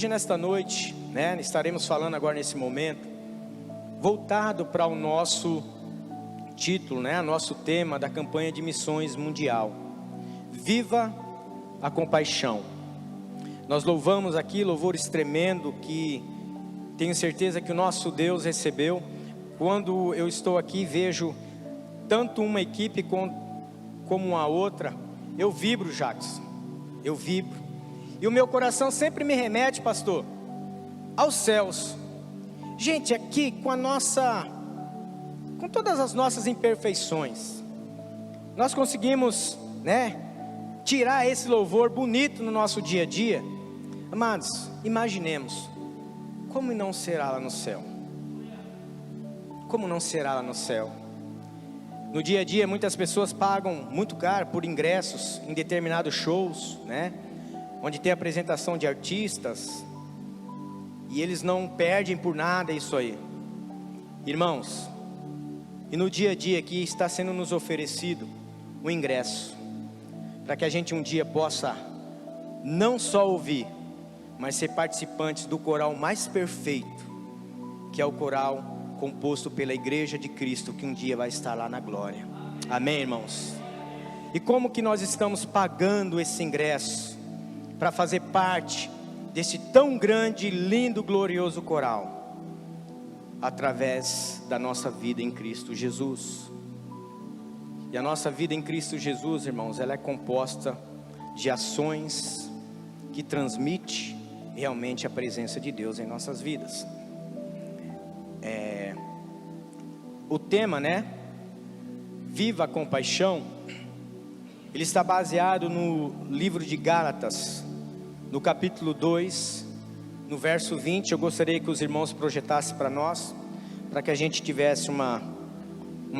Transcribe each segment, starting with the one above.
Hoje, nesta noite, estaremos falando agora nesse momento, voltado para o nosso título, nosso tema da campanha de missões mundial. Viva a compaixão. Nós louvamos aqui, louvores tremendo que tenho certeza que o nosso Deus recebeu. Quando eu estou aqui, vejo tanto uma equipe como a outra, eu vibro, Jacques, eu vibro. E o meu coração sempre me remete, pastor, aos céus. Gente, aqui com todas as nossas imperfeições, nós conseguimos, tirar esse louvor bonito no nosso dia a dia. Amados, imaginemos, como não será lá no céu? Como não será lá no céu? No dia a dia, muitas pessoas pagam muito caro por ingressos em determinados shows, onde tem apresentação de artistas, e eles não perdem por nada isso aí. Irmãos, e no dia a dia aqui está sendo nos oferecido um ingresso, para que a gente um dia possa não só ouvir, mas ser participantes do coral mais perfeito, que é o coral composto pela Igreja de Cristo, que um dia vai estar lá na glória. Amém, irmãos? E como que nós estamos pagando esse ingresso para fazer parte desse tão grande, lindo, glorioso coral? Através da nossa vida em Cristo Jesus. E a nossa vida em Cristo Jesus, irmãos, ela é composta de ações que transmite realmente a presença de Deus em nossas vidas. O tema, Viva a compaixão, ele está baseado no livro de Gálatas, no capítulo 2, no verso 20. Eu gostaria que os irmãos projetassem para nós, para que a gente tivesse uma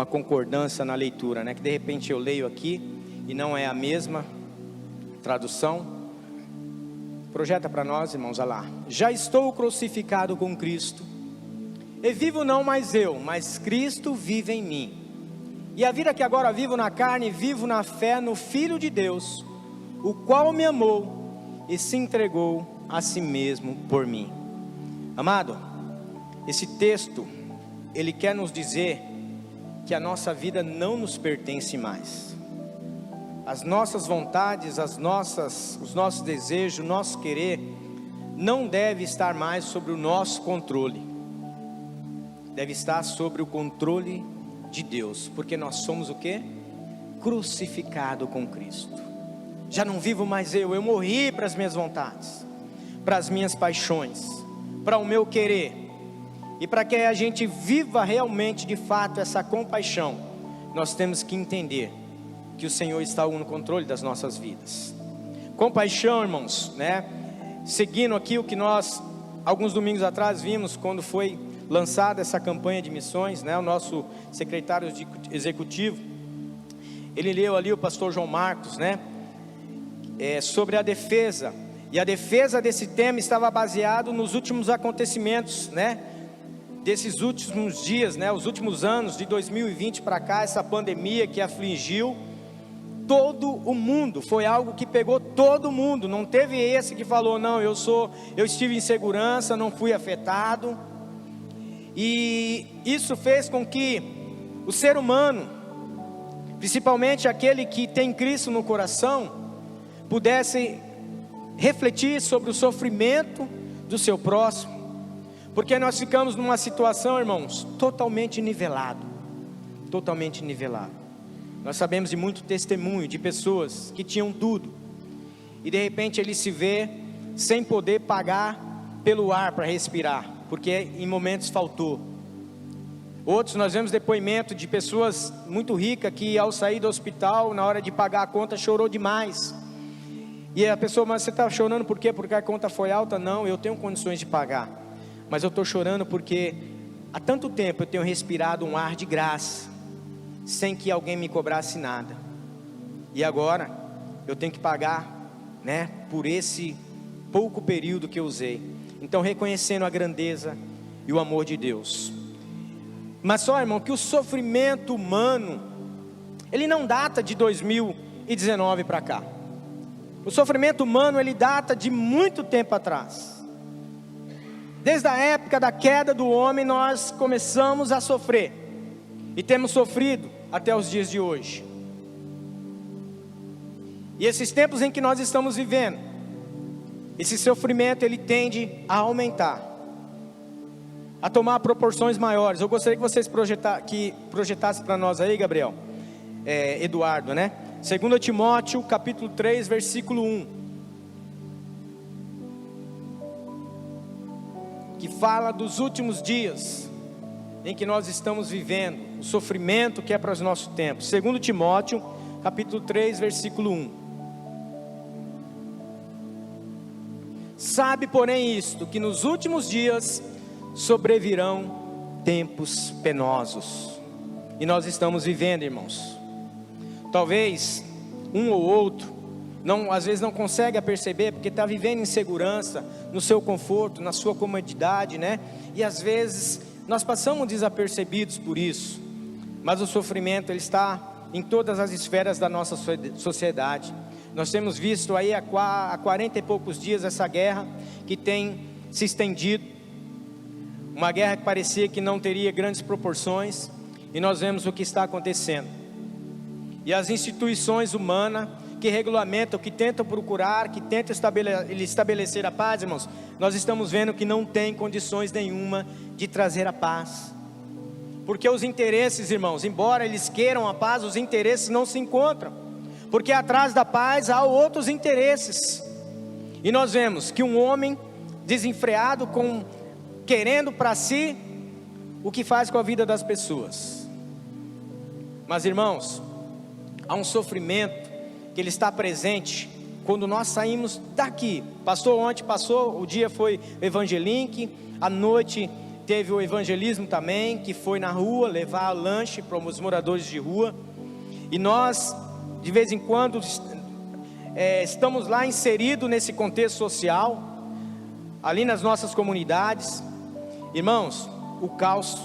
concordância na leitura, que de repente eu leio aqui e não é a mesma tradução. Projeta para nós, irmãos, olha lá. Já estou crucificado com Cristo, e vivo não mais eu, mas Cristo vive em mim. E a vida que agora vivo na carne, vivo na fé no Filho de Deus, o qual me amou e se entregou a si mesmo por mim. Amado, esse texto, ele quer nos dizer que a nossa vida não nos pertence mais. As nossas vontades, os nossos desejos, o nosso querer, não deve estar mais sobre o nosso controle. Deve estar sobre o controle de Deus, porque nós somos o quê? Crucificado com Cristo. Já não vivo mais eu morri para as minhas vontades, para as minhas paixões, para o meu querer. E para que a gente viva realmente de fato essa compaixão, nós temos que entender que o Senhor está no controle das nossas vidas. Compaixão, irmãos, seguindo aqui o que nós alguns domingos atrás vimos, quando foi lançada essa campanha de missões, o nosso secretário executivo, ele leu ali, o pastor João Marcos, sobre a defesa, e a defesa desse tema estava baseado nos últimos acontecimentos, desses últimos dias, os últimos anos, de 2020 para cá, essa pandemia que afligiu todo o mundo, foi algo que pegou todo mundo, não teve esse que falou, não, eu estive em segurança, não fui afetado. E isso fez com que o ser humano, principalmente aquele que tem Cristo no coração, pudesse refletir sobre o sofrimento do seu próximo, porque nós ficamos numa situação, irmãos, totalmente nivelado. Nós sabemos de muito testemunho de pessoas que tinham tudo, e de repente ele se vê sem poder pagar pelo ar para respirar, porque em momentos faltou. Outros, nós vemos depoimento de pessoas muito ricas, que ao sair do hospital, na hora de pagar a conta, chorou demais. E a pessoa, mas você está chorando por quê? Porque a conta foi alta? Não, eu tenho condições de pagar, mas eu estou chorando porque há tanto tempo eu tenho respirado um ar de graça, sem que alguém me cobrasse nada, e agora eu tenho que pagar, por esse pouco período que eu usei. Então, reconhecendo a grandeza e o amor de Deus. Mas só, irmão, que o sofrimento humano, ele não data de 2019 para cá. O sofrimento humano, ele data de muito tempo atrás. Desde a época da queda do homem, nós começamos a sofrer, e temos sofrido até os dias de hoje. E esses tempos em que nós estamos vivendo, esse sofrimento ele tende a aumentar, a tomar proporções maiores. Eu gostaria que vocês projetassem para nós aí, Gabriel, Eduardo, né? 2 Timóteo capítulo 3, versículo 1, que fala dos últimos dias em que nós estamos vivendo, o sofrimento que é para os nossos tempos. 2 Timóteo capítulo 3, versículo 1. Sabe, porém, isto, que nos últimos dias sobrevirão tempos penosos. E nós estamos vivendo, irmãos. Talvez um ou outro às vezes não consegue perceber, porque está vivendo em segurança, no seu conforto, na sua comodidade, né? E às vezes nós passamos desapercebidos por isso. Mas o sofrimento ele está em todas as esferas da nossa sociedade. Nós temos visto aí há 40 e poucos dias essa guerra que tem se estendido, uma guerra que parecia que não teria grandes proporções, e nós vemos o que está acontecendo. E as instituições humanas que regulamentam, que tentam procurar, que tentam estabelecer a paz, irmãos, nós estamos vendo que não tem condições nenhuma de trazer a paz. Porque os interesses, irmãos, embora eles queiram a paz, os interesses não se encontram. Porque atrás da paz há outros interesses. E nós vemos que um homem desenfreado, querendo para si o que faz com a vida das pessoas. Mas, irmãos, há um sofrimento que ele está presente quando nós saímos daqui. Ontem passou, o dia foi Evangelink, à noite teve o evangelismo também, que foi na rua, levar lanche para os moradores de rua. E nós, de vez em quando, estamos lá inseridos nesse contexto social, ali nas nossas comunidades. Irmãos, o caos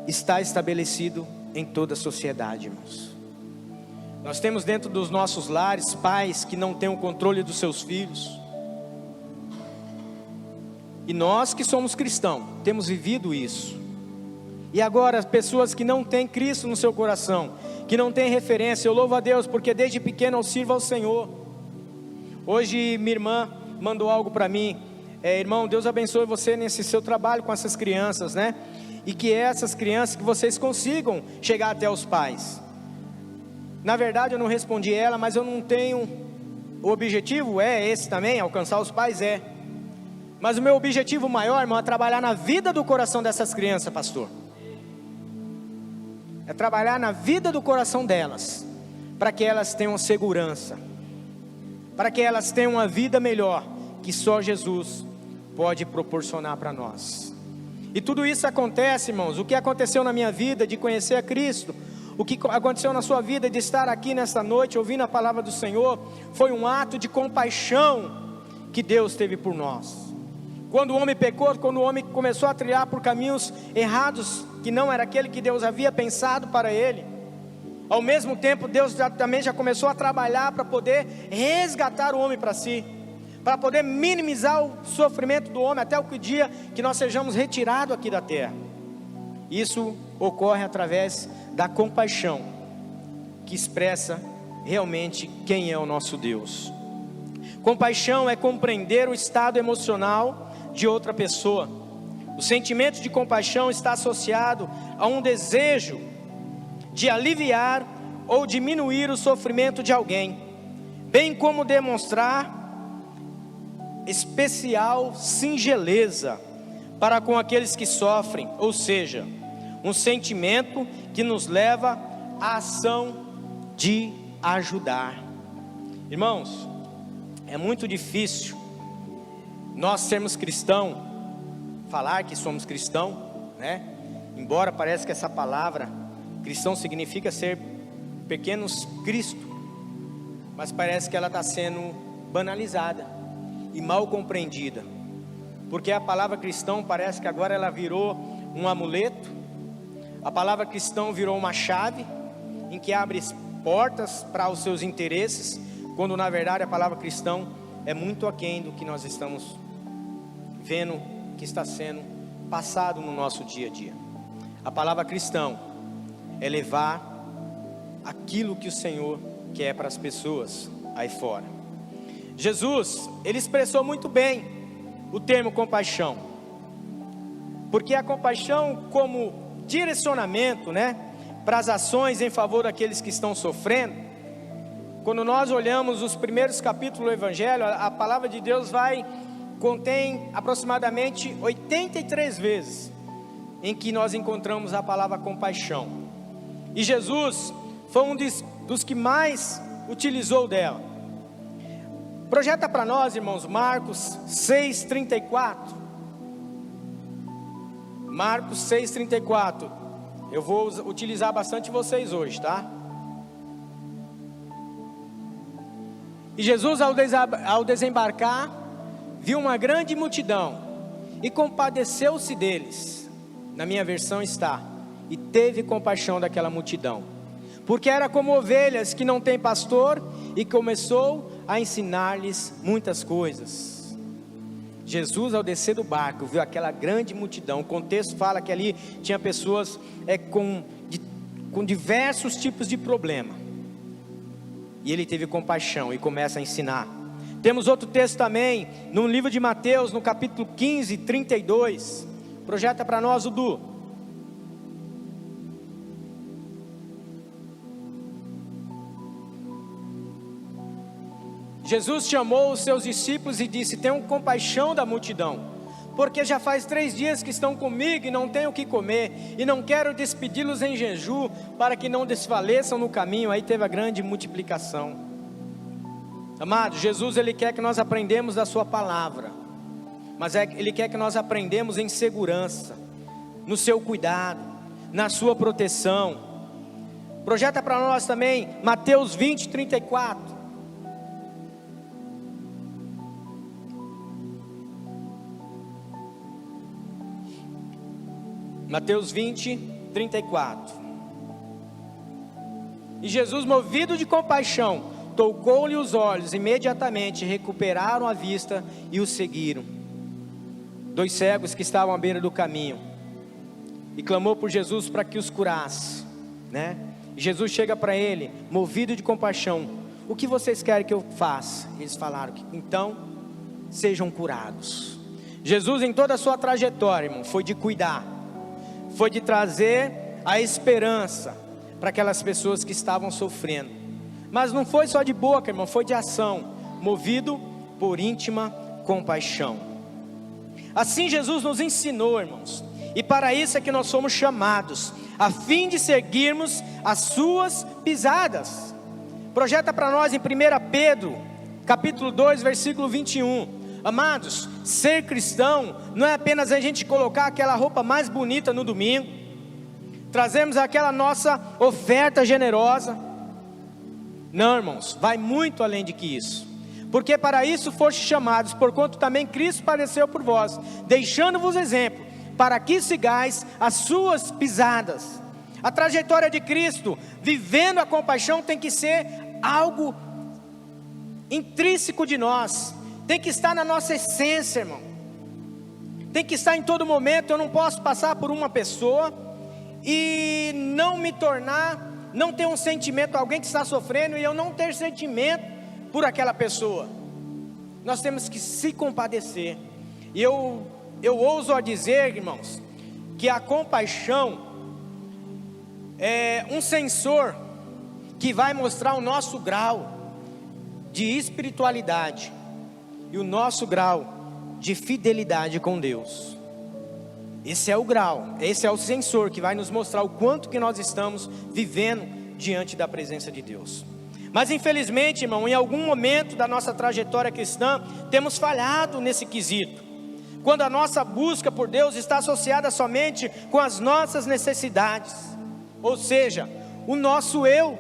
está estabelecido em toda a sociedade, irmãos. Nós temos dentro dos nossos lares pais que não têm o controle dos seus filhos. E nós que somos cristãos, temos vivido isso. E agora as pessoas que não têm Cristo no seu coração, que não têm referência, eu louvo a Deus porque desde pequeno eu sirvo ao Senhor. Hoje minha irmã mandou algo para mim, irmão, Deus abençoe você nesse seu trabalho com essas crianças, né? E que essas crianças, que vocês consigam chegar até os pais. Na verdade eu não respondi ela, mas eu não tenho, o objetivo é esse também, alcançar os pais mas o meu objetivo maior, irmão, é trabalhar na vida do coração dessas crianças, pastor. É trabalhar na vida do coração delas, para que elas tenham segurança, para que elas tenham uma vida melhor, que só Jesus pode proporcionar para nós. E tudo isso acontece, irmãos, o que aconteceu na minha vida de conhecer a Cristo, o que aconteceu na sua vida de estar aqui nesta noite, ouvindo a palavra do Senhor, foi um ato de compaixão que Deus teve por nós. Quando o homem pecou, quando o homem começou a trilhar por caminhos errados, que não era aquele que Deus havia pensado para ele, ao mesmo tempo Deus também já começou a trabalhar para poder resgatar o homem para si, para poder minimizar o sofrimento do homem, até o dia que nós sejamos retirados aqui da terra. Isso ocorre através da compaixão, que expressa realmente quem é o nosso Deus. Compaixão é compreender o estado emocional de outra pessoa. O sentimento de compaixão está associado a um desejo de aliviar ou diminuir o sofrimento de alguém, bem como demonstrar especial singeleza para com aqueles que sofrem, ou seja, um sentimento que nos leva à ação de ajudar. Irmãos, é muito difícil nós sermos cristãos, falar que somos cristãos, né? Embora pareça que essa palavra cristão significa ser pequenos Cristo, mas parece que ela está sendo banalizada e mal compreendida, porque a palavra cristão parece que agora ela virou um amuleto. A palavra cristão virou uma chave em que abre portas para os seus interesses, quando na verdade a palavra cristão é muito aquém do que nós estamos vendo que está sendo passado no nosso dia a dia. A palavra cristão é levar aquilo que o Senhor quer para as pessoas aí fora. Jesus, ele expressou muito bem o termo compaixão, porque a compaixão como direcionamento, né, para as ações em favor daqueles que estão sofrendo. Quando nós olhamos os primeiros capítulos do Evangelho, a palavra de Deus contém aproximadamente 83 vezes em que nós encontramos a palavra compaixão. E Jesus foi um dos que mais utilizou dela. Projeta para nós, irmãos, Marcos 6,34. Marcos 6,34. Eu vou utilizar bastante vocês hoje, tá? E Jesus, ao desembarcar, viu uma grande multidão e compadeceu-se deles. Na minha versão está: e teve compaixão daquela multidão, porque era como ovelhas que não têm pastor, e começou a ensinar-lhes muitas coisas. Jesus, ao descer do barco, viu aquela grande multidão. O contexto fala que ali tinha pessoas com diversos tipos de problema, e ele teve compaixão e começa a ensinar. Temos outro texto também, no livro de Mateus, no capítulo 15, 32. Projeta para nós, Dudu. Jesus chamou os seus discípulos e disse: tenham compaixão da multidão, porque já faz 3 dias que estão comigo e não têm o que comer, e não quero despedi-los em jejum, para que não desfaleçam no caminho. Aí teve a grande multiplicação. Amados, Jesus, ele quer que nós aprendemos da sua palavra, mas ele quer que nós aprendemos em segurança, no seu cuidado, na sua proteção. Projeta para nós também Mateus 20, 34. Mateus 20, 34. E Jesus, movido de compaixão, tocou-lhe os olhos, imediatamente recuperaram a vista e o seguiram. 2 cegos que estavam à beira do caminho, e clamou por Jesus para que os curasse, né? E Jesus chega para ele, movido de compaixão: o que vocês querem que eu faça? Eles falaram: então sejam curados. Jesus, em toda a sua trajetória, irmão, foi de cuidar, foi de trazer a esperança para aquelas pessoas que estavam sofrendo. Mas não foi só de boca, irmão, foi de ação, movido por íntima compaixão. Assim Jesus nos ensinou, irmãos, e para isso é que nós somos chamados, a fim de seguirmos as suas pisadas. Projeta para nós em 1 Pedro, capítulo 2, versículo 21. Amados, ser cristão não é apenas a gente colocar aquela roupa mais bonita no domingo, trazemos aquela nossa oferta generosa. Não, irmãos, vai muito além de que isso. Porque para isso foste chamados, porquanto também Cristo padeceu por vós, deixando-vos exemplo, para que sigais as suas pisadas. A trajetória de Cristo, vivendo a compaixão, tem que ser algo intrínseco de nós, tem que estar na nossa essência, irmão, tem que estar em todo momento. Eu não posso passar por uma pessoa e não ter um sentimento, alguém que está sofrendo, e eu não ter sentimento por aquela pessoa. Nós temos que se compadecer. E eu ouso a dizer, irmãos, que a compaixão é um sensor que vai mostrar o nosso grau de espiritualidade e o nosso grau de fidelidade com Deus. Esse é o grau, esse é o sensor que vai nos mostrar o quanto que nós estamos vivendo diante da presença de Deus. Mas infelizmente, irmão, em algum momento da nossa trajetória cristã, temos falhado nesse quesito, quando a nossa busca por Deus está associada somente com as nossas necessidades, ou seja, o nosso eu.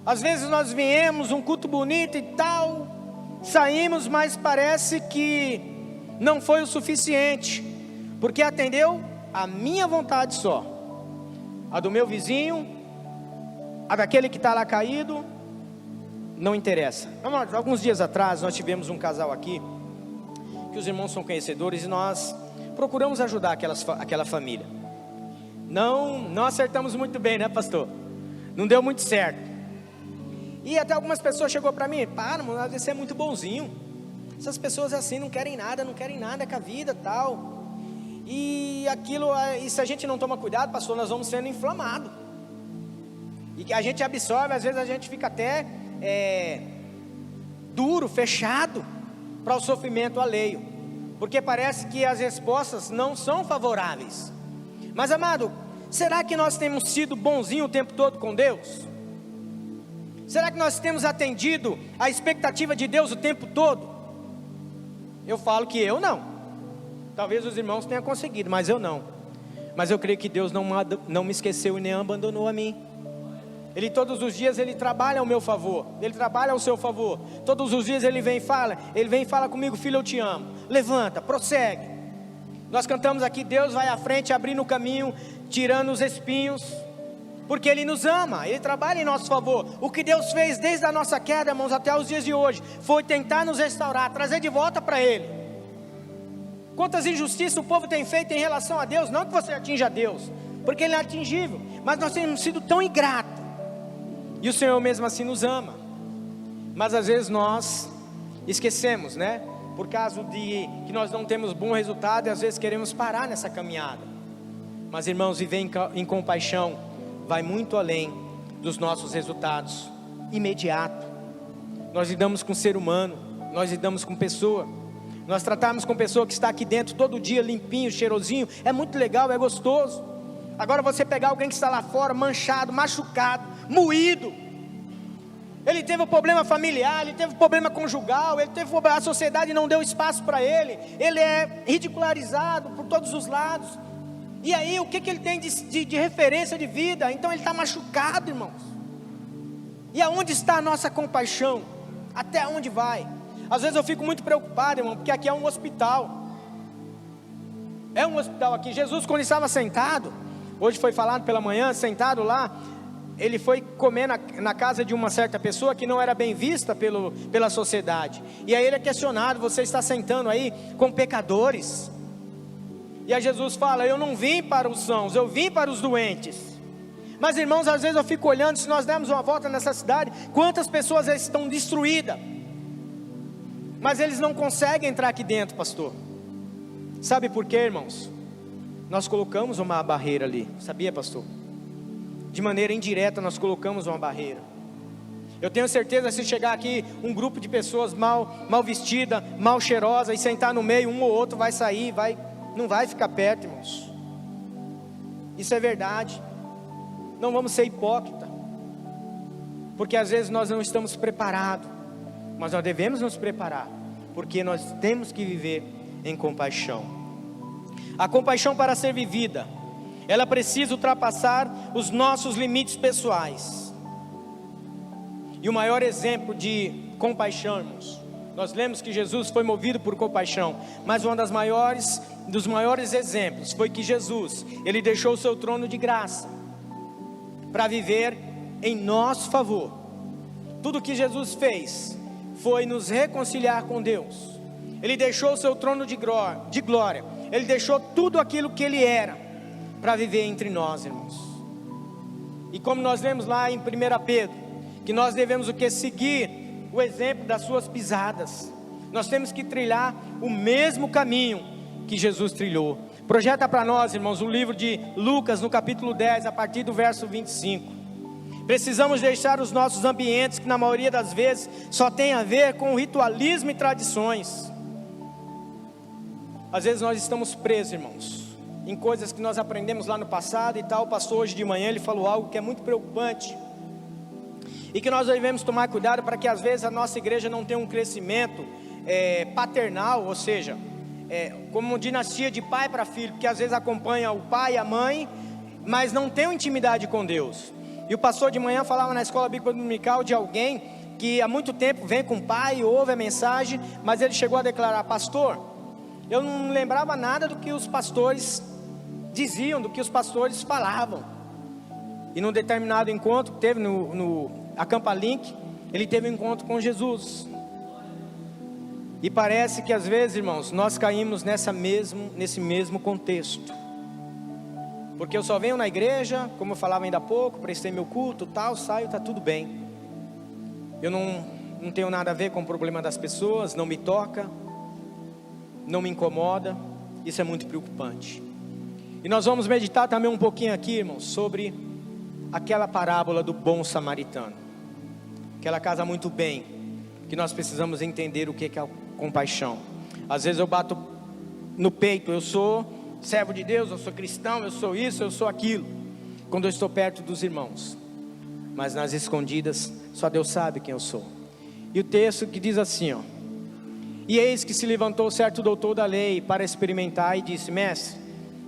Às vezes nós viemos, um culto bonito e tal, saímos, mas parece que não foi o suficiente, porque atendeu a minha vontade só, a do meu vizinho, a daquele que está lá caído, não interessa. Alguns dias atrás nós tivemos um casal aqui, que os irmãos são conhecedores, e nós procuramos ajudar aquela família. Não acertamos muito bem, né, pastor? Não deu muito certo. E até algumas pessoas chegou para mim: para, mano, você é muito bonzinho. Essas pessoas assim não querem nada com a vida, tal. E aquilo, e se a gente não toma cuidado, pastor, nós vamos sendo inflamados. E que a gente absorve, às vezes a gente fica até duro, fechado para o sofrimento alheio, porque parece que as respostas não são favoráveis. Mas amado, será que nós temos sido bonzinhos o tempo todo com Deus? Será que nós temos atendido a expectativa de Deus o tempo todo? Eu falo que eu não. Talvez os irmãos tenham conseguido, mas eu não. Mas eu creio que Deus não me esqueceu e nem abandonou a mim. Ele todos os dias Ele trabalha ao meu favor, Ele trabalha ao seu favor. Todos os dias Ele vem e fala comigo: filho, eu te amo. Levanta, prossegue. Nós cantamos aqui: Deus vai à frente, abrindo o caminho, tirando os espinhos, porque Ele nos ama, Ele trabalha em nosso favor. O que Deus fez desde a nossa queda, irmãos, até os dias de hoje, foi tentar nos restaurar, trazer de volta para Ele. Quantas injustiças o povo tem feito em relação a Deus? Não que você atinja a Deus, porque Ele é inatingível, mas nós temos sido tão ingratos. E o Senhor mesmo assim nos ama. Mas às vezes nós esquecemos, né? Por causa de que nós não temos bom resultado, e às vezes queremos parar nessa caminhada. Mas irmãos, viver em compaixão vai muito além dos nossos resultados imediatos. Nós lidamos com ser humano, nós lidamos com pessoa. Nós tratamos com pessoa que está aqui dentro todo dia limpinho, cheirosinho, é muito legal, é gostoso. Agora você pegar alguém que está lá fora, manchado, machucado, moído, ele teve um problema familiar, ele teve um problema conjugal, ele teve a sociedade não deu espaço para ele é ridicularizado por todos os lados. E aí o que ele tem de referência de vida? Então ele está machucado, irmãos. E aonde está a nossa compaixão? Até onde vai? Às vezes eu fico muito preocupado, irmão, porque aqui é um hospital. É um hospital aqui. Jesus, quando estava sentado, hoje foi falado pela manhã, sentado lá, ele foi comer na casa de uma certa pessoa que não era bem vista pela sociedade. E aí ele é questionado: você está sentando aí com pecadores? E aí Jesus fala: eu não vim para os sãos, eu vim para os doentes. Mas irmãos, às vezes eu fico olhando, se nós dermos uma volta nessa cidade, quantas pessoas estão destruídas, mas eles não conseguem entrar aqui dentro, pastor. Sabe por quê, irmãos? Nós colocamos uma barreira ali, sabia, pastor? De maneira indireta nós colocamos uma barreira. Eu tenho certeza, se chegar aqui um grupo de pessoas mal vestida, mal cheirosa, e sentar no meio, um ou outro vai sair, não vai ficar perto, irmãos. Isso é verdade. Não vamos ser hipócritas, porque às vezes nós não estamos preparados, mas nós devemos nos preparar, porque nós temos que viver em compaixão. A compaixão, para ser vivida, ela precisa ultrapassar os nossos limites pessoais. E o maior exemplo de compaixão, irmãos, nós lemos que Jesus foi movido por compaixão, mas um dos maiores exemplos foi que Jesus, Ele deixou o seu trono de graça para viver em nosso favor. Tudo que Jesus fez foi nos reconciliar com Deus. Ele deixou o seu trono de glória, Ele deixou tudo aquilo que Ele era para viver entre nós, irmãos. E como nós lemos lá em 1 Pedro, que nós devemos o que? Seguir o exemplo das suas pisadas. Nós temos que trilhar o mesmo caminho que Jesus trilhou. Projeta para nós, irmãos, o livro de Lucas, no capítulo 10, a partir do verso 25. Precisamos deixar os nossos ambientes, que na maioria das vezes só tem a ver com ritualismo e tradições. Às vezes nós estamos presos, irmãos, em coisas que nós aprendemos lá no passado e tal. O pastor hoje de manhã, ele falou algo que é muito preocupante, e que nós devemos tomar cuidado para que às vezes a nossa igreja não tenha um crescimento paternal, ou seja, como uma dinastia de pai para filho, que às vezes acompanha o pai e a mãe, mas não tem uma intimidade com Deus. E o pastor de manhã falava na escola bíblica dominical de alguém que há muito tempo vem com o pai, ouve a mensagem, mas ele chegou a declarar: pastor, eu não lembrava nada do que os pastores diziam, do que os pastores falavam. E num determinado encontro que teve no Acampa Link, ele teve um encontro com Jesus. E parece que às vezes, irmãos, nós caímos nesse mesmo contexto. Porque eu só venho na igreja, como eu falava ainda há pouco, prestei meu culto, tal, saio, está tudo bem. Eu não tenho nada a ver com o problema das pessoas, não me toca, não me incomoda. Isso é muito preocupante. E nós vamos meditar também um pouquinho aqui, irmãos, sobre aquela parábola do bom samaritano. Aquela casa muito bem, que nós precisamos entender o que é compaixão. Às vezes eu bato no peito, eu sou servo de Deus, eu sou cristão, eu sou isso, eu sou aquilo, quando eu estou perto dos irmãos. Mas nas escondidas, só Deus sabe quem eu sou. E o texto que diz assim, ó: e eis que se levantou certo doutor da lei para experimentar e disse: mestre,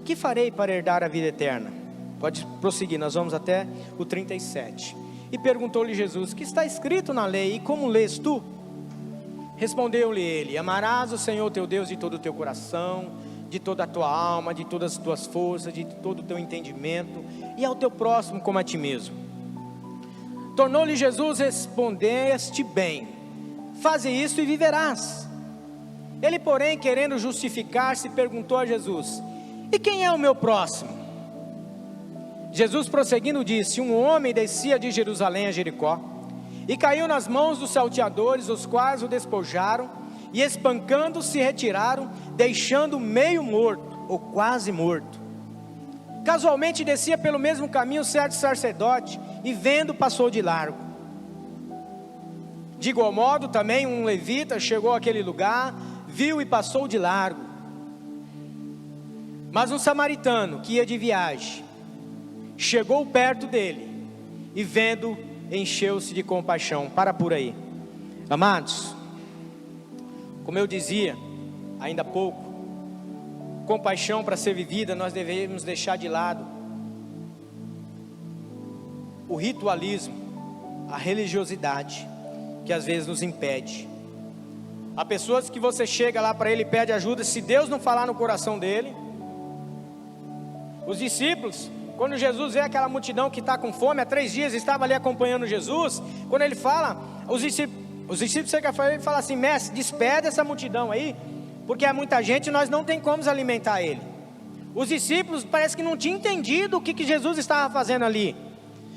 que farei para herdar a vida eterna? Pode prosseguir, nós vamos até o 37. E perguntou-lhe Jesus: que está escrito na lei, e como lês tu? Respondeu-lhe ele: amarás o Senhor teu Deus de todo o teu coração, de toda a tua alma, de todas as tuas forças, de todo o teu entendimento, e ao teu próximo como a ti mesmo. Tornou-lhe Jesus: respondeste bem, faze isto e viverás. Ele, porém, querendo justificar-se, perguntou a Jesus: e quem é o meu próximo? Jesus, prosseguindo, disse: um homem descia de Jerusalém a Jericó, e caiu nas mãos dos salteadores, os quais o despojaram, e espancando se retiraram, deixando meio morto, ou quase morto. Casualmente descia pelo mesmo caminho certo sacerdote, e vendo, passou de largo. De igual modo também um levita chegou àquele lugar, viu e passou de largo. Mas um samaritano que ia de viagem chegou perto dele, e vendo, encheu-se de compaixão. Para por aí. Amados, como eu dizia ainda há pouco, compaixão, para ser vivida, nós devemos deixar de lado o ritualismo, a religiosidade, que às vezes nos impede. Há pessoas que você chega lá para ele e pede ajuda, se Deus não falar no coração dele. Os discípulos, quando Jesus vê aquela multidão que está com fome, há 3 dias estava ali acompanhando Jesus, quando ele fala, os discípulos chegam para ele e falam assim: mestre, despede essa multidão aí, porque há muita gente e nós não tem como alimentar ele. Os discípulos parece que não tinham entendido o que Jesus estava fazendo ali,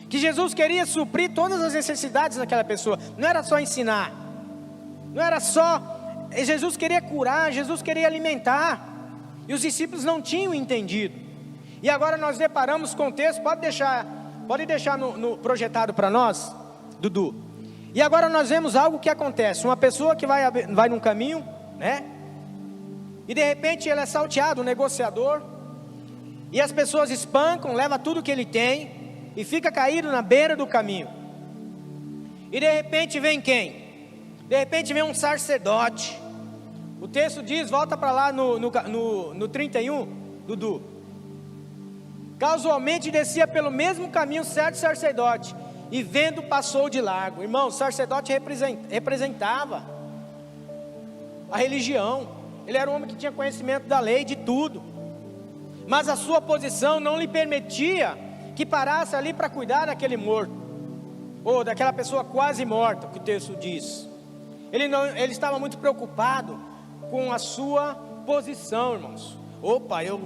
que Jesus queria suprir todas as necessidades daquela pessoa, não era só ensinar, não era só, Jesus queria curar, Jesus queria alimentar, e os discípulos não tinham entendido. E agora nós deparamos com o texto, pode deixar no projetado para nós, Dudu. E agora nós vemos algo que acontece, uma pessoa que vai num caminho, né? E de repente ele é salteado, um negociador, e as pessoas espancam, leva tudo que ele tem, e fica caído na beira do caminho. E de repente vem quem? De repente vem um sacerdote. O texto diz, volta para lá no 31, Dudu. Casualmente descia pelo mesmo caminho certo sacerdote, e vendo, passou de largo. Irmão, o sacerdote representava a religião. Ele era um homem que tinha conhecimento da lei, de tudo, mas a sua posição não lhe permitia que parasse ali para cuidar daquele morto, ou daquela pessoa quase morta, que o texto diz. Ele estava muito preocupado com a sua posição, irmãos. Opa, eu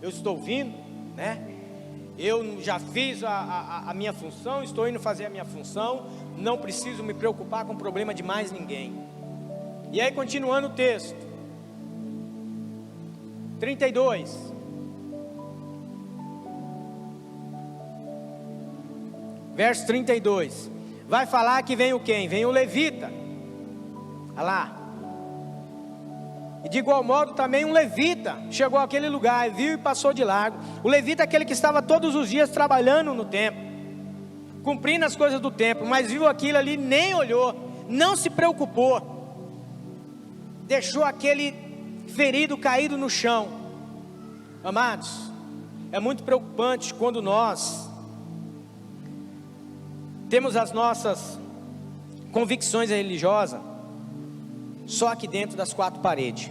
estou vindo, né? Eu já fiz a minha função, estou indo fazer a minha função, não preciso me preocupar com o problema de mais ninguém. E aí, continuando o texto, 32, verso 32, vai falar que vem o quem? Vem o levita, olha lá. E de igual modo também um levita chegou àquele lugar, viu e passou de largo. O levita é aquele que estava todos os dias trabalhando no templo, cumprindo as coisas do templo, mas viu aquilo ali, nem olhou, não se preocupou, deixou aquele ferido caído no chão. Amados, é muito preocupante quando nós temos as nossas convicções religiosas só aqui dentro das 4 paredes,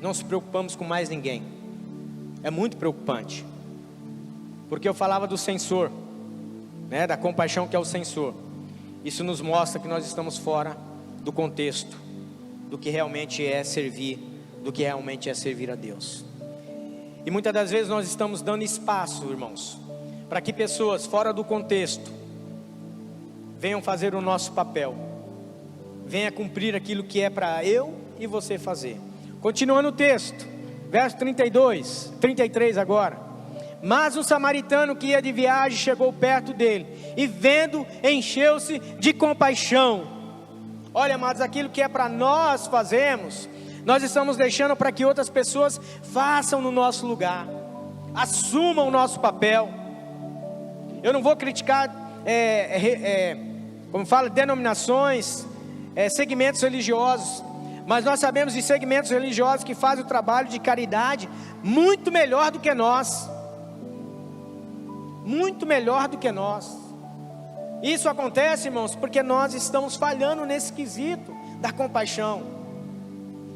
não se preocupamos com mais ninguém. É muito preocupante, porque eu falava do censor, né, da compaixão que é o censor. Isso nos mostra que nós estamos fora do contexto, do que realmente é servir, do que realmente é servir a Deus. E muitas das vezes nós estamos dando espaço, irmãos, para que pessoas fora do contexto venham fazer o nosso papel, venha cumprir aquilo que é para eu e você fazer. Continuando o texto, verso 33 agora. Mas um samaritano que ia de viagem chegou perto dele, e vendo, encheu-se de compaixão. Olha, amados, aquilo que é para nós fazermos, nós estamos deixando para que outras pessoas façam no nosso lugar, assumam o nosso papel. Eu não vou criticar, como fala, denominações, segmentos religiosos, mas nós sabemos de segmentos religiosos que fazem o trabalho de caridade muito melhor do que nós. Muito melhor do que nós. Isso acontece, irmãos, porque nós estamos falhando nesse quesito da compaixão.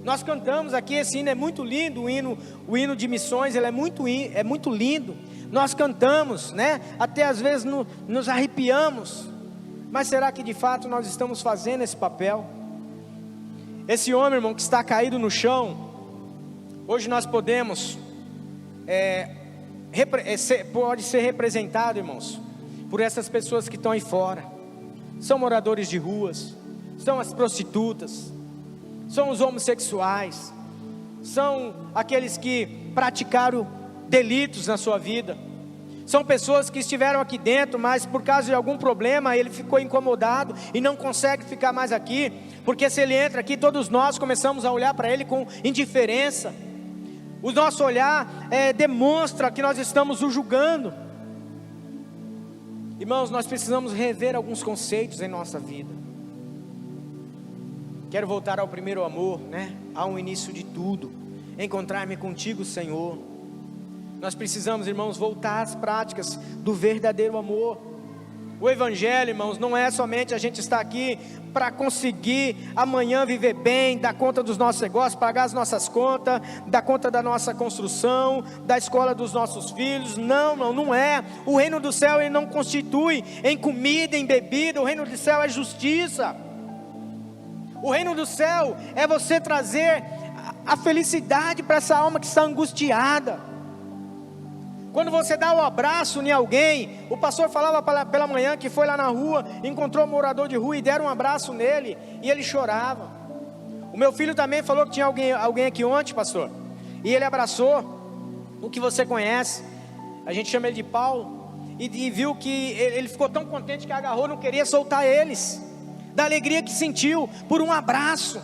Nós cantamos aqui, esse hino é muito lindo, o hino de missões, ele é muito lindo. Nós cantamos, né? Até às vezes nos arrepiamos. Mas será que de fato nós estamos fazendo esse papel? Esse homem, irmão, que está caído no chão, hoje nós podemos, pode ser representado, irmãos, por essas pessoas que estão aí fora. São moradores de ruas, são as prostitutas, são os homossexuais, são aqueles que praticaram delitos na sua vida. São pessoas que estiveram aqui dentro, mas por causa de algum problema ele ficou incomodado e não consegue ficar mais aqui, porque se ele entra aqui, todos nós começamos a olhar para ele com indiferença. O nosso olhar demonstra que nós estamos o julgando. Irmãos, nós precisamos rever alguns conceitos em nossa vida. Quero voltar ao primeiro amor, né? Ao início de tudo, encontrar-me contigo, Senhor. Nós precisamos, irmãos, voltar às práticas do verdadeiro amor. O evangelho, irmãos, não é somente a gente estar aqui para conseguir amanhã viver bem, dar conta dos nossos negócios, pagar as nossas contas, dar conta da nossa construção, da escola dos nossos filhos. Não é. O reino do céu, ele não constitui em comida, em bebida. O reino do céu é justiça. O reino do céu é você trazer a felicidade para essa alma que está angustiada. Quando você dá um abraço em alguém, o pastor falava pela manhã que foi lá na rua, encontrou um morador de rua e deram um abraço nele, e ele chorava. O meu filho também falou que tinha alguém aqui ontem, pastor, e ele abraçou, o que você conhece, a gente chama ele de Paulo, e viu que ele ficou tão contente que agarrou, não queria soltar eles, da alegria que sentiu por um abraço.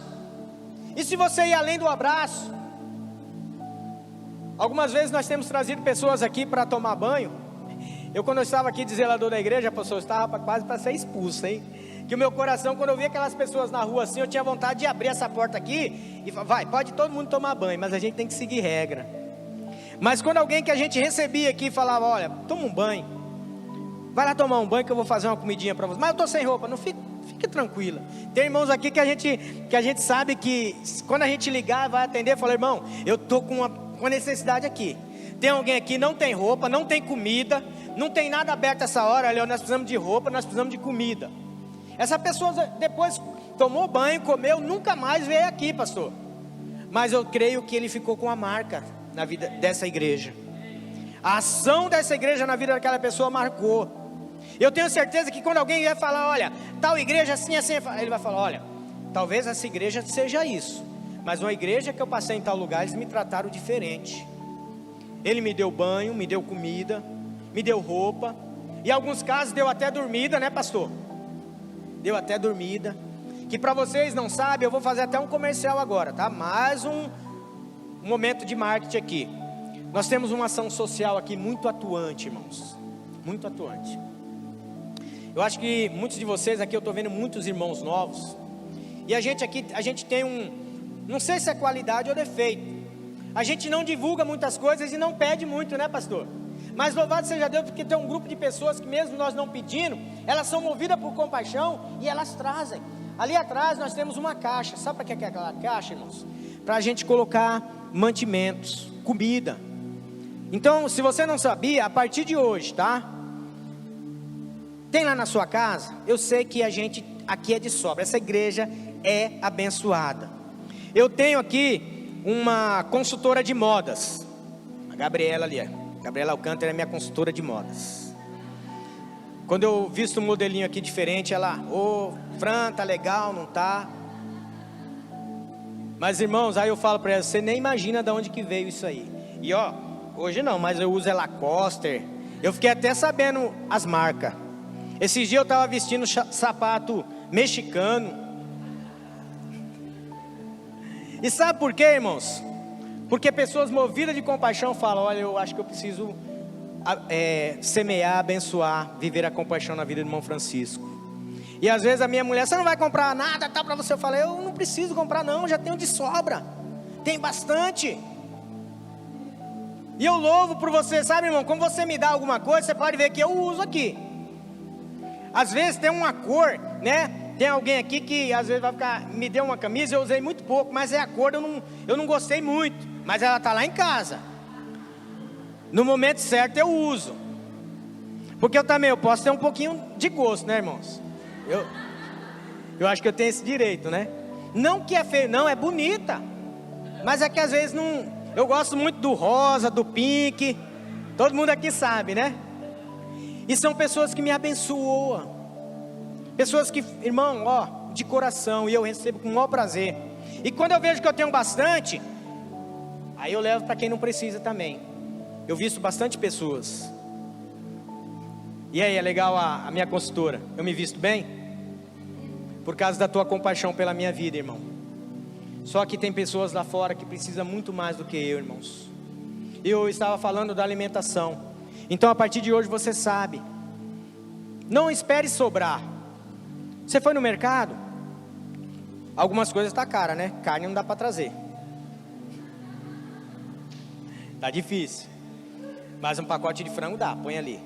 E se você ir além do abraço, algumas vezes nós temos trazido pessoas aqui para tomar banho. Quando eu estava aqui de zelador da igreja, pastor, eu estava quase para ser expulso, hein? Que o meu coração, quando eu via aquelas pessoas na rua assim, eu tinha vontade de abrir essa porta aqui e falar, pode todo mundo tomar banho, mas a gente tem que seguir regra. Mas quando alguém que a gente recebia aqui falava, olha, toma um banho, vai lá tomar um banho que eu vou fazer uma comidinha para você, mas eu estou sem roupa, não fique tranquila. Tem irmãos aqui que a gente sabe que quando a gente ligar, vai atender, fala, irmão, eu estou com uma necessidade aqui. Tem alguém aqui, não tem roupa, não tem comida, não tem nada aberto essa hora. Olha, nós precisamos de roupa, nós precisamos de comida. Essa pessoa depois tomou banho, comeu, nunca mais veio aqui, pastor. Mas eu creio que ele ficou com a marca na vida dessa igreja. A ação dessa igreja na vida daquela pessoa marcou. Eu tenho certeza que quando alguém vai falar, olha, tal igreja assim, assim, ele vai falar, olha, talvez essa igreja seja isso, mas uma igreja que eu passei em tal lugar, eles me trataram diferente. Ele me deu banho, me deu comida, me deu roupa, e em alguns casos deu até dormida, né, pastor? Deu até dormida. Que para vocês não sabem, eu vou fazer até um comercial agora, tá? Mais um momento de marketing aqui. Nós temos uma ação social aqui muito atuante, irmãos, muito atuante. Eu acho que muitos de vocês aqui, eu estou vendo muitos irmãos novos, e a gente aqui, a gente tem não sei se é qualidade ou defeito, a gente não divulga muitas coisas e não pede muito, né, pastor? Mas louvado seja Deus, porque tem um grupo de pessoas que mesmo nós não pedindo, elas são movidas por compaixão e elas trazem. Ali atrás nós temos uma caixa. Sabe para que é aquela caixa, irmãos? Para a gente colocar mantimentos, comida. Então, se você não sabia, a partir de hoje, tá? Tem lá na sua casa, eu sei que a gente aqui é de sobra, essa igreja é abençoada. Eu tenho aqui uma consultora de modas, a Gabriela ali, Gabriela Alcântara é minha consultora de modas. Quando eu visto um modelinho aqui diferente, ela, Fran, tá legal, não tá? Mas irmãos, aí eu falo para ela, você nem imagina de onde que veio isso aí. E hoje não, mas eu uso Lacoste. Eu fiquei até sabendo as marcas. Esses dias eu estava vestindo sapato mexicano. E sabe por quê, irmãos? Porque pessoas movidas de compaixão falam, olha, eu acho que eu preciso semear, abençoar, viver a compaixão na vida do irmão Francisco. E às vezes a minha mulher, você não vai comprar nada, tá para você. Eu falei, eu não preciso comprar não, já tenho de sobra. Tem bastante. E eu louvo por você, sabe, irmão? Quando você me dá alguma coisa, você pode ver que eu uso aqui. Às vezes tem uma cor, né? Tem alguém aqui que às vezes vai ficar, me deu uma camisa, eu usei muito pouco, mas é a cor, eu não gostei muito, mas ela está lá em casa. No momento certo eu uso. Porque eu posso ter um pouquinho de gosto, né, irmãos? Eu acho que eu tenho esse direito, né? Não que é feio, não, é bonita. Mas é que às vezes não. Eu gosto muito do rosa, do pink. Todo mundo aqui sabe, né? E são pessoas que me abençoam. Pessoas que, irmão, de coração. E eu recebo com o maior prazer. E quando eu vejo que eu tenho bastante, aí eu levo para quem não precisa também. Eu visto bastante pessoas. E aí, é legal a minha consultora? Eu me visto bem? Por causa da tua compaixão pela minha vida, irmão. Só que tem pessoas lá fora que precisam muito mais do que eu, irmãos. Eu estava falando da alimentação. Então a partir de hoje você sabe. Não espere sobrar. Você foi no mercado? Algumas coisas tá cara, né? Carne não dá para trazer. Tá difícil. Mas um pacote de frango dá, põe ali.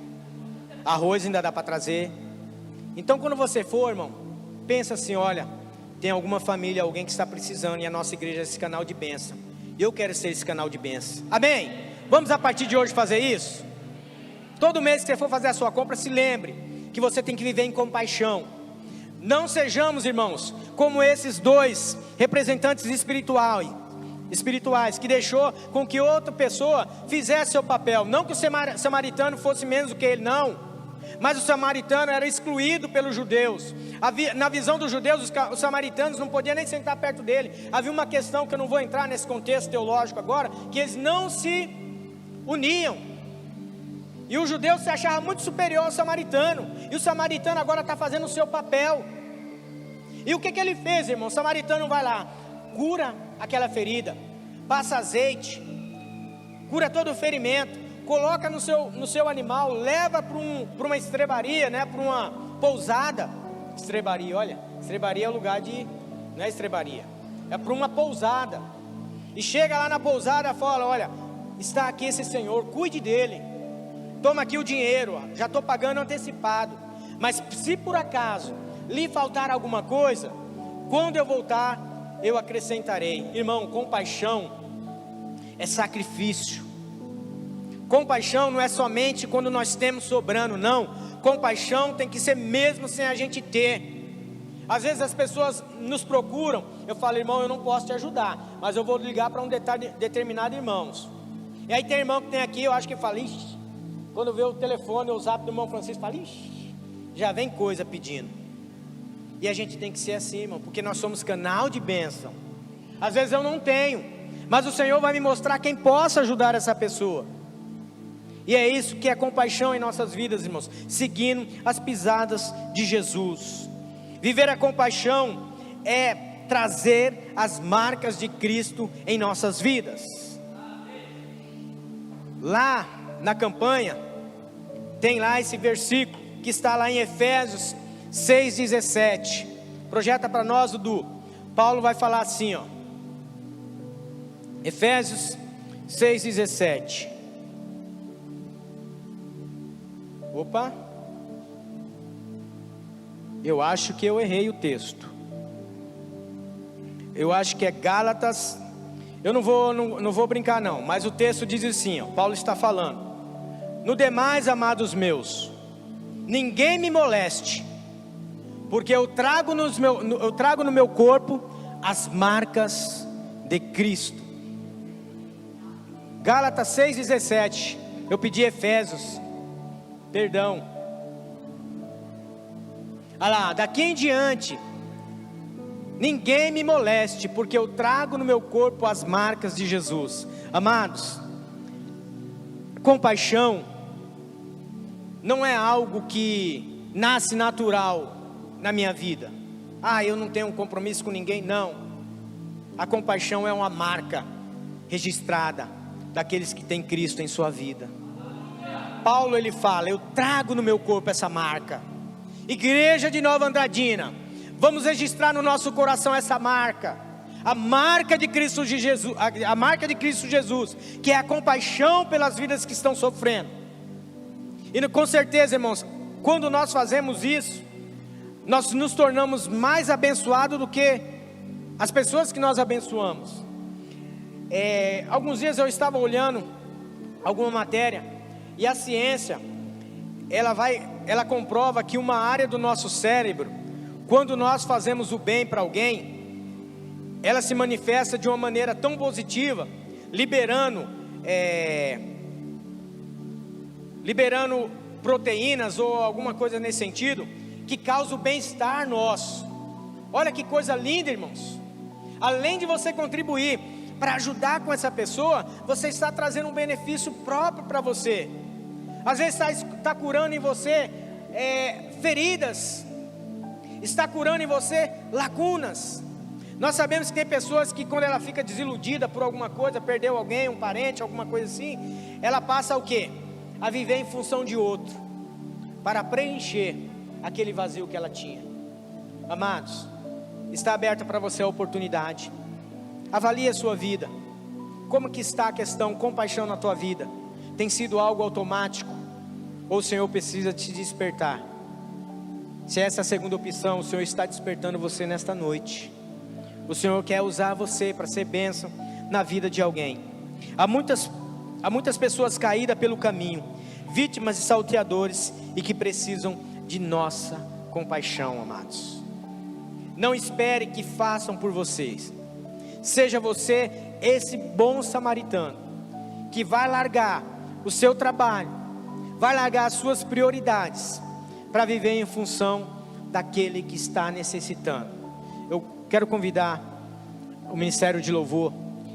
Arroz ainda dá para trazer. Então quando você for, irmão, pensa assim, olha, tem alguma família, alguém que está precisando, e a nossa igreja é esse canal de bênção. Eu quero ser esse canal de bênção. Amém? Vamos a partir de hoje fazer isso? Todo mês que você for fazer a sua compra, se lembre que você tem que viver em compaixão. Não sejamos, irmãos, como esses dois representantes espirituais, que deixou com que outra pessoa fizesse seu papel. Não que o samaritano fosse menos do que ele, não. Mas o samaritano era excluído pelos judeus. Na visão dos judeus, os samaritanos não podiam nem sentar perto dele. Havia uma questão que eu não vou entrar nesse contexto teológico agora, que eles não se uniam. E o judeu se achava muito superior ao samaritano. E o samaritano agora está fazendo o seu papel. E o que ele fez, irmão? O samaritano vai lá, cura aquela ferida, passa azeite, cura todo o ferimento, coloca no seu animal, leva para uma estrebaria, né? Para uma pousada. Estrebaria, olha, estrebaria é o lugar de, não é estrebaria, é para uma pousada. E chega lá na pousada e fala, olha, está aqui esse senhor, cuide dele. Toma aqui o dinheiro, já estou pagando antecipado. Mas se por acaso lhe faltar alguma coisa, quando eu voltar, eu acrescentarei. Irmão, compaixão é sacrifício. Compaixão não é somente quando nós temos sobrando, não. Compaixão tem que ser mesmo sem a gente ter. Às vezes as pessoas nos procuram, eu falo, irmão, eu não posso te ajudar, mas eu vou ligar para um determinado irmãos. E aí tem irmão que tem aqui, eu acho que fala, ixi, quando vê o telefone, o zap do irmão Francisco, fala, ixi, já vem coisa pedindo. E a gente tem que ser assim, irmão, porque nós somos canal de bênção. Às vezes eu não tenho, mas o Senhor vai me mostrar quem possa ajudar essa pessoa. E é isso que é compaixão em nossas vidas, irmãos, seguindo as pisadas de Jesus. Viver a compaixão é trazer as marcas de Cristo em nossas vidas. Lá na campanha, tem lá esse versículo que está lá em Efésios 6,17. Projeta para nós, Dudu. Paulo vai falar assim, ó. Efésios 6,17. Opa. Eu acho que eu errei o texto. Eu acho que é Gálatas. Eu não vou brincar não, mas o texto diz assim, ó, Paulo está falando: no demais, amados meus, ninguém me moleste, porque eu trago no meu corpo as marcas de Cristo. Gálatas 6,17. Eu pedi Efésios, perdão. Olha lá, daqui em diante, ninguém me moleste, porque eu trago no meu corpo as marcas de Jesus. Amados, compaixão não é algo que nasce natural na minha vida. Eu não tenho um compromisso com ninguém, não. A compaixão é uma marca registrada daqueles que têm Cristo em sua vida. Paulo ele fala: eu trago no meu corpo essa marca. Igreja de Nova Andradina, vamos registrar no nosso coração essa marca, a marca de Cristo Jesus, a marca de Cristo Jesus, que é a compaixão pelas vidas que estão sofrendo. E com certeza, irmãos, quando nós fazemos isso, nós nos tornamos mais abençoados do que as pessoas que nós abençoamos. Alguns dias eu estava olhando alguma matéria, e a ciência ela comprova que uma área do nosso cérebro, quando nós fazemos o bem para alguém, ela se manifesta de uma maneira tão positiva, liberando proteínas ou alguma coisa nesse sentido, que causa o bem-estar nosso. Olha que coisa linda, irmãos. Além de você contribuir para ajudar com essa pessoa, você está trazendo um benefício próprio para você. Às vezes está curando em você feridas, está curando em você lacunas. Nós sabemos que tem pessoas que, quando ela fica desiludida por alguma coisa, perdeu alguém, um parente, alguma coisa assim, ela passa o quê? A viver em função de outro, para preencher aquele vazio que ela tinha. Amados, está aberta para você a oportunidade. Avalie a sua vida. Como que está a questão compaixão na tua vida? Tem sido algo automático? Ou o Senhor precisa te despertar? Se essa é a segunda opção, o Senhor está despertando você nesta noite. O Senhor quer usar você para ser bênção na vida de alguém. Há muitas pessoas caídas pelo caminho, vítimas de salteadores, e que precisam de nossa compaixão, amados. Não espere que façam por vocês. Seja você esse bom samaritano, que vai largar o seu trabalho, vai largar as suas prioridades, para viver em função daquele que está necessitando. Eu quero convidar o Ministério de Louvor,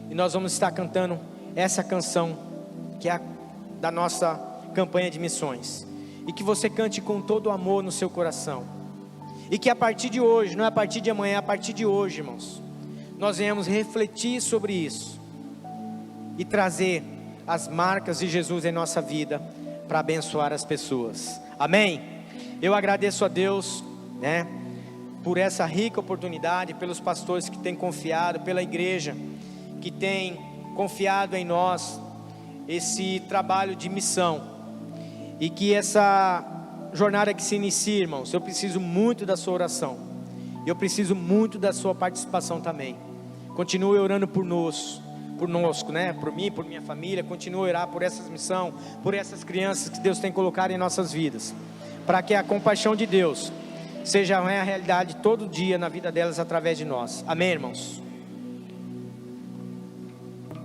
e nós vamos estar cantando essa canção, que é da nossa campanha de missões, e que você cante com todo o amor no seu coração, e que a partir de hoje, não é a partir de amanhã, é a partir de hoje, irmãos, nós venhamos refletir sobre isso, e trazer as marcas de Jesus em nossa vida, para abençoar as pessoas. Amém? Eu agradeço a Deus, por essa rica oportunidade, pelos pastores que têm confiado, pela igreja que tem confiado em nós, esse trabalho de missão, e que essa jornada que se inicia, irmãos, eu preciso muito da sua oração, eu preciso muito da sua participação também. Continue orando por nós, por mim, por minha família. Continue a orar por essas missões, por essas crianças que Deus tem colocado em nossas vidas, para que a compaixão de Deus seja a realidade todo dia na vida delas através de nós. Amém, irmãos?